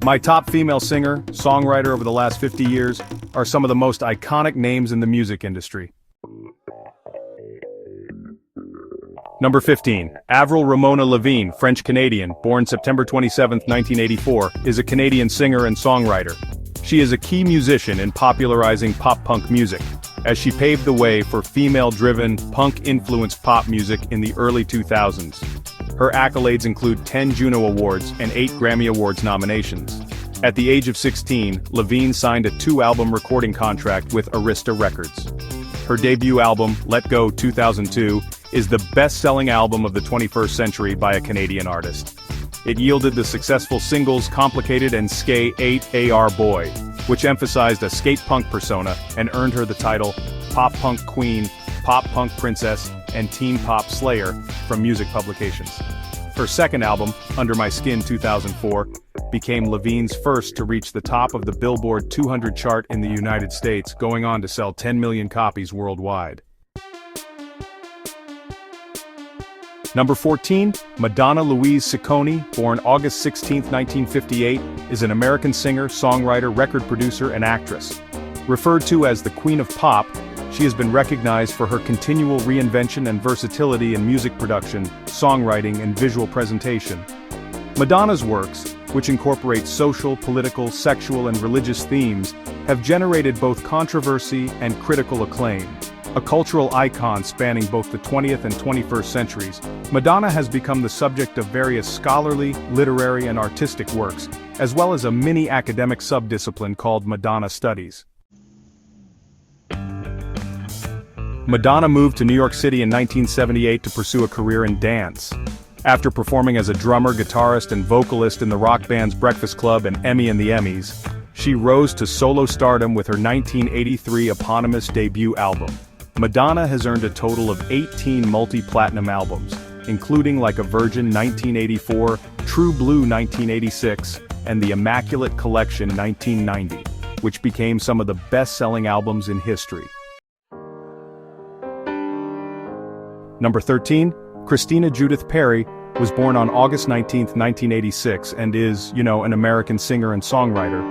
My top female singer, songwriter over the last 50 years are some of the most iconic names in the music industry. Number 15. Avril Ramona Lavigne, French-Canadian, born September 27, 1984, is a Canadian singer and songwriter. She is a key musician in popularizing pop-punk music, as she paved the way for female-driven, punk-influenced pop music in the early 2000s. Her accolades include 10 Juno Awards and 8 Grammy Awards nominations. At the age of 16, Lavigne signed a 2-album recording contract with Arista Records. Her debut album, Let Go 2002, is the best-selling album of the 21st century by a Canadian artist. It yielded the successful singles Complicated and Skate 8 AR Boy, which emphasized a skate punk persona and earned her the title Pop Punk Queen, Pop Punk Princess, and Teen Pop Slayer from music publications. Her second album, Under My Skin 2004, became Lavigne's first to reach the top of the Billboard 200 chart in the United States, going on to sell 10 million copies worldwide. Number 14, Madonna Louise Ciccone, born August 16, 1958, is an American singer, songwriter, record producer, and actress. Referred to as the Queen of Pop, she has been recognized for her continual reinvention and versatility in music production, songwriting, and visual presentation. Madonna's works, which incorporate social, political, sexual, and religious themes, have generated both controversy and critical acclaim. A cultural icon spanning both the 20th and 21st centuries, Madonna has become the subject of various scholarly, literary, and artistic works, as well as a mini-academic subdiscipline called Madonna Studies. Madonna moved to New York City in 1978 to pursue a career in dance. After performing as a drummer, guitarist, and vocalist in the rock bands Breakfast Club and Emmy and the Emmys, she rose to solo stardom with her 1983 eponymous debut album. Madonna has earned a total of 18 multi-platinum albums, including Like a Virgin 1984, True Blue 1986, and The Immaculate Collection 1990, which became some of the best-selling albums in history. Number 13, Christina Judith Perry, was born on August 19, 1986, and is, an American singer and songwriter.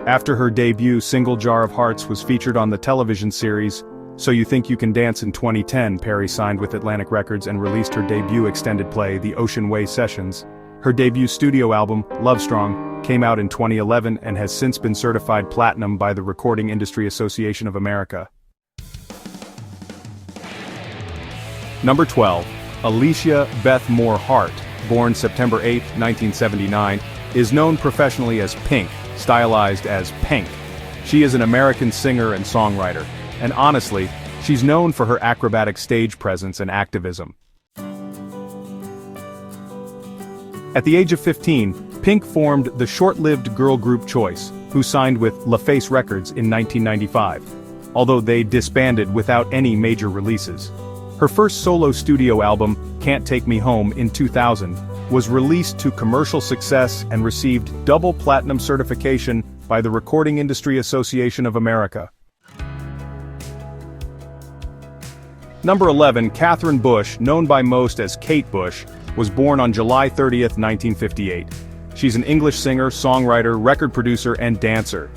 After her debut single Jar of Hearts was featured on the television series So You Think You Can Dance in 2010, Perry signed with Atlantic Records and released her debut extended play, The Ocean Way Sessions. Her debut studio album, Love Strong, came out in 2011 and has since been certified platinum by the Recording Industry Association of America. Number 12. Alicia Beth Moore Hart, born September 8, 1979, is known professionally as Pink, stylized as Pink. She is an American singer and songwriter, and honestly, she's known for her acrobatic stage presence and activism. At the age of 15, Pink formed the short-lived girl group Choice, who signed with LaFace Records in 1995, although they disbanded without any major releases. Her first solo studio album, Can't Take Me Home, in 2000, was released to commercial success and received double platinum certification by the Recording Industry Association of America. Number 11, Catherine Bush, known by most as Kate Bush, was born on July 30, 1958. She's an English singer, songwriter, record producer, and dancer.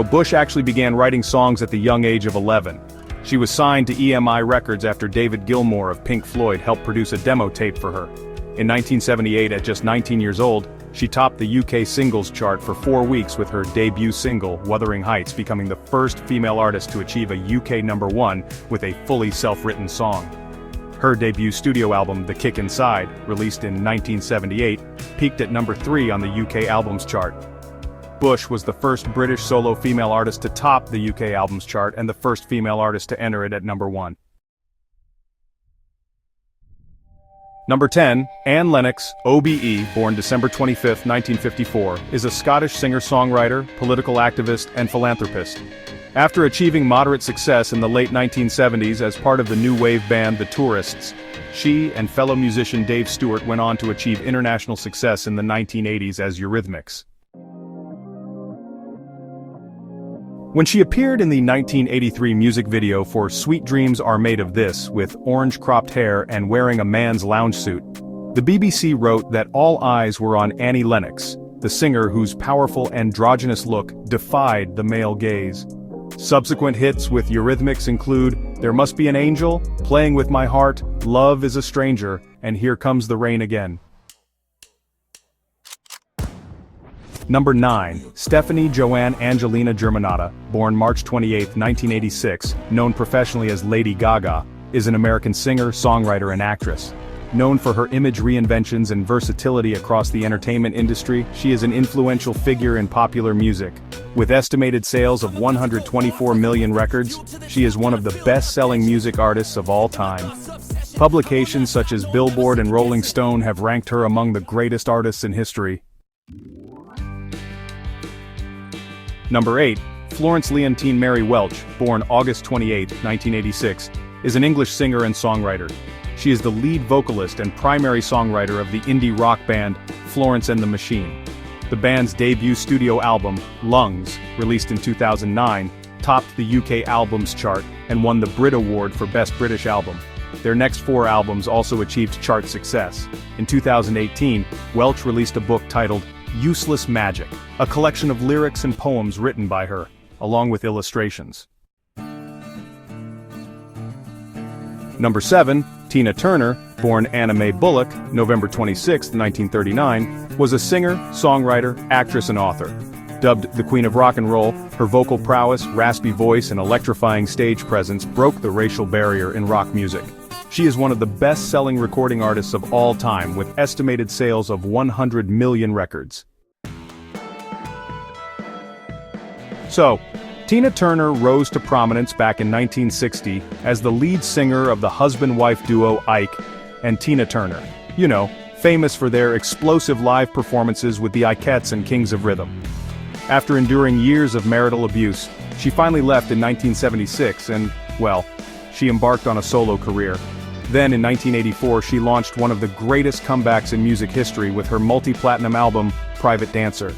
Bush actually began writing songs at the young age of 11. She was signed to EMI Records after David Gilmour of Pink Floyd helped produce a demo tape for her. In 1978, at just 19 years old, she topped the UK singles chart for 4 weeks with her debut single, Wuthering Heights, becoming the first female artist to achieve a UK #1 with a fully self-written song. Her debut studio album, The Kick Inside, released in 1978, peaked at number 3 on the UK albums chart. Bush was the first British solo female artist to top the UK albums chart and the first female artist to enter it at number 1. Number 10, Anne Lennox, OBE, born December 25, 1954, is a Scottish singer-songwriter, political activist, and philanthropist. After achieving moderate success in the late 1970s as part of the new wave band The Tourists, she and fellow musician Dave Stewart went on to achieve international success in the 1980s as Eurythmics. When she appeared in the 1983 music video for Sweet Dreams Are Made of This with orange cropped hair and wearing a man's lounge suit, the BBC wrote that all eyes were on Annie Lennox, the singer whose powerful androgynous look defied the male gaze. Subsequent hits with Eurythmics include There Must Be an Angel, Playing With My Heart, Love Is a Stranger, and Here Comes the Rain Again. Number 9. Stephanie Joanne Angelina Germanotta, born March 28, 1986, known professionally as Lady Gaga, is an American singer, songwriter and actress. Known for her image reinventions and versatility across the entertainment industry, she is an influential figure in popular music. With estimated sales of 124 million records, she is one of the best-selling music artists of all time. Publications such as Billboard and Rolling Stone have ranked her among the greatest artists in history. Number 8. Florence Leontine Mary Welch, born August 28, 1986, is an English singer and songwriter. She is the lead vocalist and primary songwriter of the indie rock band Florence and the Machine. The band's debut studio album, Lungs, released in 2009, topped the UK Albums Chart and won the Brit Award for Best British Album. Their next 4 albums also achieved chart success. In 2018, Welch released a book titled Useless Magic, a collection of lyrics and poems written by her, along with illustrations. Number 7. Tina Turner, born Anna Mae Bullock, November 26, 1939, was a singer, songwriter, actress and author. Dubbed the Queen of Rock and Roll, her vocal prowess, raspy voice and electrifying stage presence broke the racial barrier in rock music. She is one of the best-selling recording artists of all time with estimated sales of 100 million records. So, Tina Turner rose to prominence back in 1960 as the lead singer of the husband-wife duo Ike and Tina Turner. You know, famous for their explosive live performances with the Ikettes and Kings of Rhythm. After enduring years of marital abuse, she finally left in 1976 and, well, she embarked on a solo career. Then in 1984 she launched one of the greatest comebacks in music history with her multi-platinum album, Private Dancer.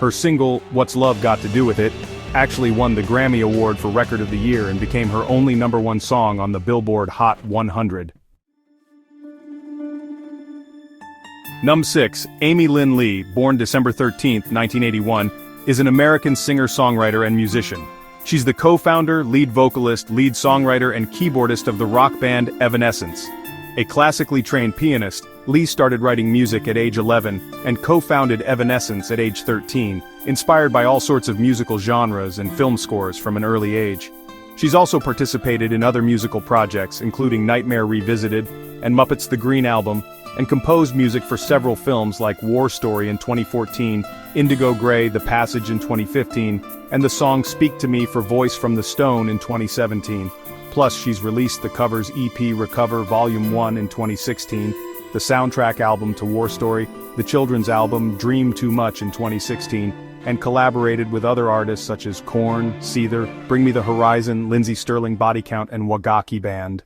Her single, What's Love Got to Do With It, actually won the Grammy Award for Record of the Year and became her only #1 song on the Billboard Hot 100. Number 6. Amy Lynn Lee, born December 13, 1981, is an American singer-songwriter and musician. She's the co-founder, lead vocalist, lead songwriter and keyboardist of the rock band Evanescence. A classically trained pianist, Lee started writing music at age 11 and co-founded Evanescence at age 13, inspired by all sorts of musical genres and film scores from an early age. She's also participated in other musical projects including Nightmare Revisited and Muppets the Green Album, and composed music for several films like War Story in 2014, Indigo Gray: The Passage in 2015, and the song Speak to Me for Voice from the Stone in 2017. Plus, she's released the covers EP Recover Volume 1 in 2016, the soundtrack album to War Story, the children's album Dream Too Much in 2016, and collaborated with other artists such as Korn, Seether, Bring Me the Horizon, Lindsey Sterling Body Count, and Wagaki Band.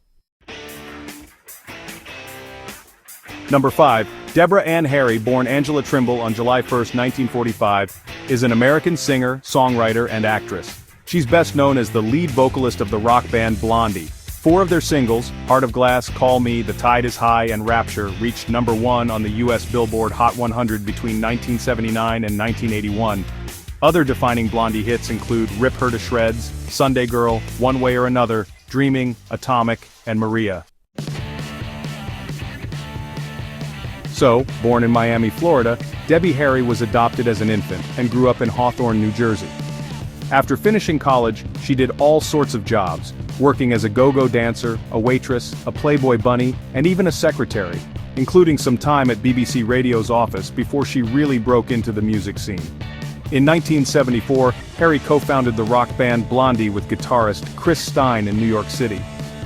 Number 5. Deborah Ann Harry, born Angela Trimble on July 1, 1945, is an American singer, songwriter, and actress. She's best known as the lead vocalist of the rock band Blondie. 4 of their singles, Heart of Glass, Call Me, The Tide Is High, and Rapture, reached #1 on the US Billboard Hot 100 between 1979 and 1981. Other defining Blondie hits include Rip Her to Shreds, Sunday Girl, One Way or Another, Dreaming, Atomic, and Maria. So, born in Miami, Florida, Debbie Harry was adopted as an infant and grew up in Hawthorne, New Jersey. After finishing college, she did all sorts of jobs, working as a go-go dancer, a waitress, a Playboy bunny, and even a secretary, including some time at BBC Radio's office before she really broke into the music scene. In 1974, Harry co-founded the rock band Blondie with guitarist Chris Stein in New York City.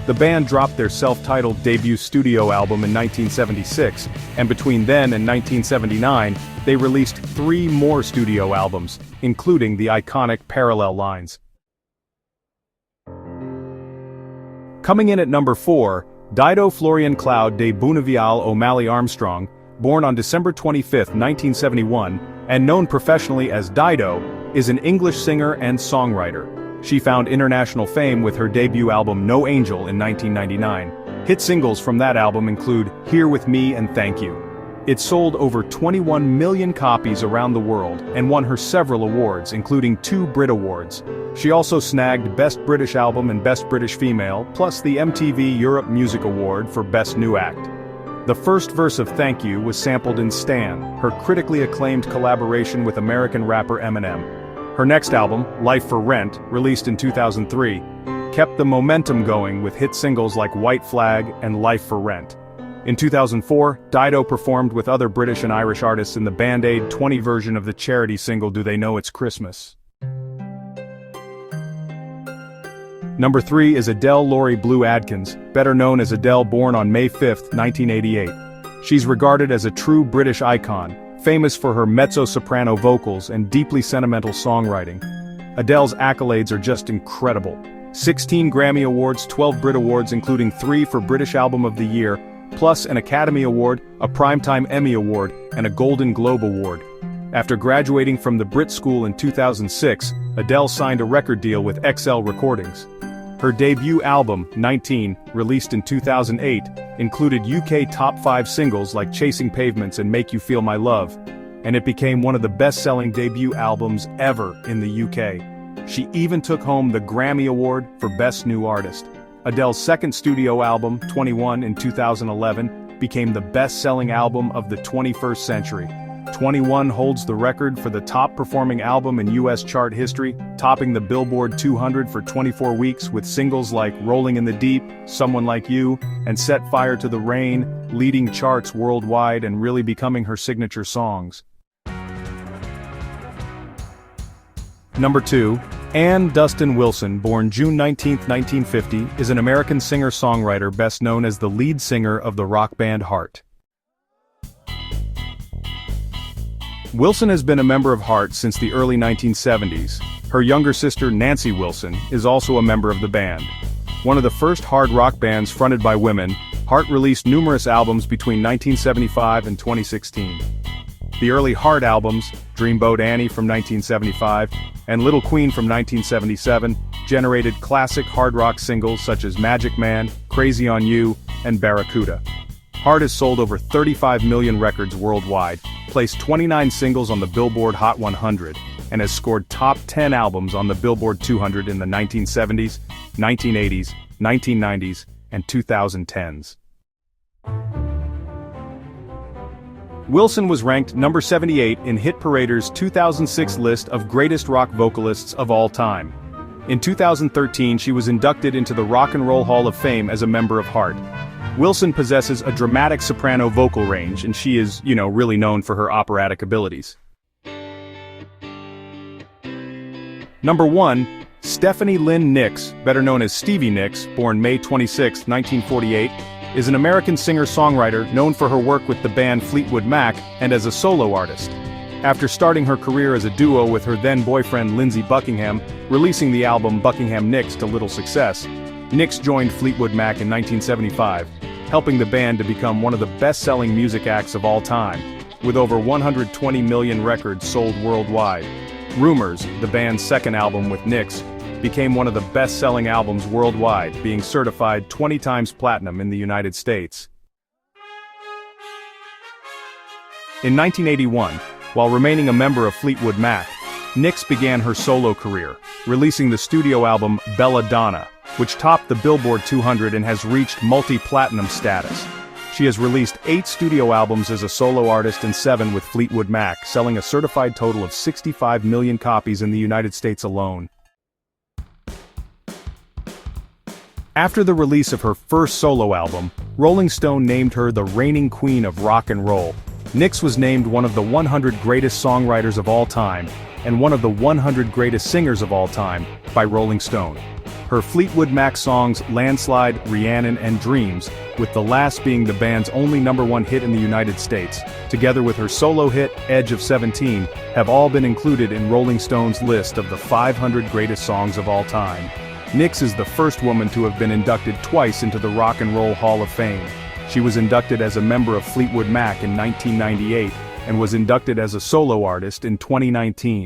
The band dropped their self-titled debut studio album in 1976, and between then and 1979, they released 3 more studio albums, including the iconic Parallel Lines. Coming in at number 4, Dido Florian Cloud de Bonaviale O'Malley Armstrong, born on December 25, 1971, and known professionally as Dido, is an English singer and songwriter. She found international fame with her debut album No Angel in 1999. Hit singles from that album include Here With Me and Thank You. It sold over 21 million copies around the world and won her several awards, including 2 Brit Awards. She also snagged Best British Album and Best British Female, plus the MTV Europe Music Award for Best New Act. The first verse of Thank You was sampled in Stan, her critically acclaimed collaboration with American rapper Eminem. Her next album, Life for Rent, released in 2003, kept the momentum going with hit singles like White Flag and Life for Rent. In 2004, Dido performed with other British and Irish artists in the Band Aid 20 version of the charity single Do They Know It's Christmas. Number 3 is Adele Laurie Blue Adkins, better known as Adele, born on May 5, 1988. She's regarded as a true British icon, famous for her mezzo-soprano vocals and deeply sentimental songwriting. Adele's accolades are just incredible. 16 Grammy Awards, 12 Brit Awards including 3 for British Album of the Year, plus an Academy Award, a Primetime Emmy Award, and a Golden Globe Award. After graduating from the Brit School in 2006, Adele signed a record deal with XL Recordings. Her debut album, 19, released in 2008, included UK top 5 singles like Chasing Pavements and Make You Feel My Love, and it became one of the best-selling debut albums ever in the UK. She even took home the Grammy Award for Best New Artist. Adele's second studio album, 21 in 2011, became the best-selling album of the 21st century. 21 holds the record for the top-performing album in US chart history, topping the Billboard 200 for 24 weeks with singles like Rolling in the Deep, Someone Like You, and Set Fire to the Rain, leading charts worldwide and really becoming her signature songs. Number 2. Ann Dustin Wilson, born June 19, 1950, is an American singer-songwriter best known as the lead singer of the rock band Heart. Wilson has been a member of Heart since the early 1970s. Her younger sister, Nancy Wilson, is also a member of the band. One of the first hard rock bands fronted by women, Heart released numerous albums between 1975 and 2016. The early Heart albums, Dreamboat Annie from 1975, and Little Queen from 1977, generated classic hard rock singles such as Magic Man, Crazy on You, and Barracuda. Heart has sold over 35 million records worldwide, placed 29 singles on the Billboard Hot 100, and has scored top 10 albums on the Billboard 200 in the 1970s, 1980s, 1990s, and 2010s. Wilson was ranked number 78 in Hit Parader's 2006 list of greatest rock vocalists of all time. In 2013, she was inducted into the Rock and Roll Hall of Fame as a member of Heart. Wilson possesses a dramatic soprano vocal range, and she is, really known for her operatic abilities. Number 1, Stephanie Lynn Nicks, better known as Stevie Nicks, born May 26, 1948, is an American singer-songwriter known for her work with the band Fleetwood Mac and as a solo artist. After starting her career as a duo with her then-boyfriend Lindsey Buckingham, releasing the album Buckingham Nicks to little success, Nicks joined Fleetwood Mac in 1975, helping the band to become one of the best-selling music acts of all time, with over 120 million records sold worldwide. Rumors, the band's second album with Nicks, became one of the best-selling albums worldwide, being certified 20 times platinum in the United States. In 1981, while remaining a member of Fleetwood Mac, Nicks began her solo career, releasing the studio album Belladonna, which topped the Billboard 200 and has reached multi-platinum status. She has released 8 studio albums as a solo artist and 7 with Fleetwood Mac, selling a certified total of 65 million copies in the United States alone. After the release of her first solo album, Rolling Stone named her the reigning queen of rock and roll. Nicks was named one of the 100 greatest songwriters of all time, and one of the 100 greatest singers of all time, by Rolling Stone. Her Fleetwood Mac songs Landslide, Rhiannon, and Dreams, with the last being the band's only #1 hit in the United States, together with her solo hit, Edge of 17, have all been included in Rolling Stone's list of the 500 greatest songs of all time. Nicks is the first woman to have been inducted twice into the Rock and Roll Hall of Fame. She was inducted as a member of Fleetwood Mac in 1998, and was inducted as a solo artist in 2019.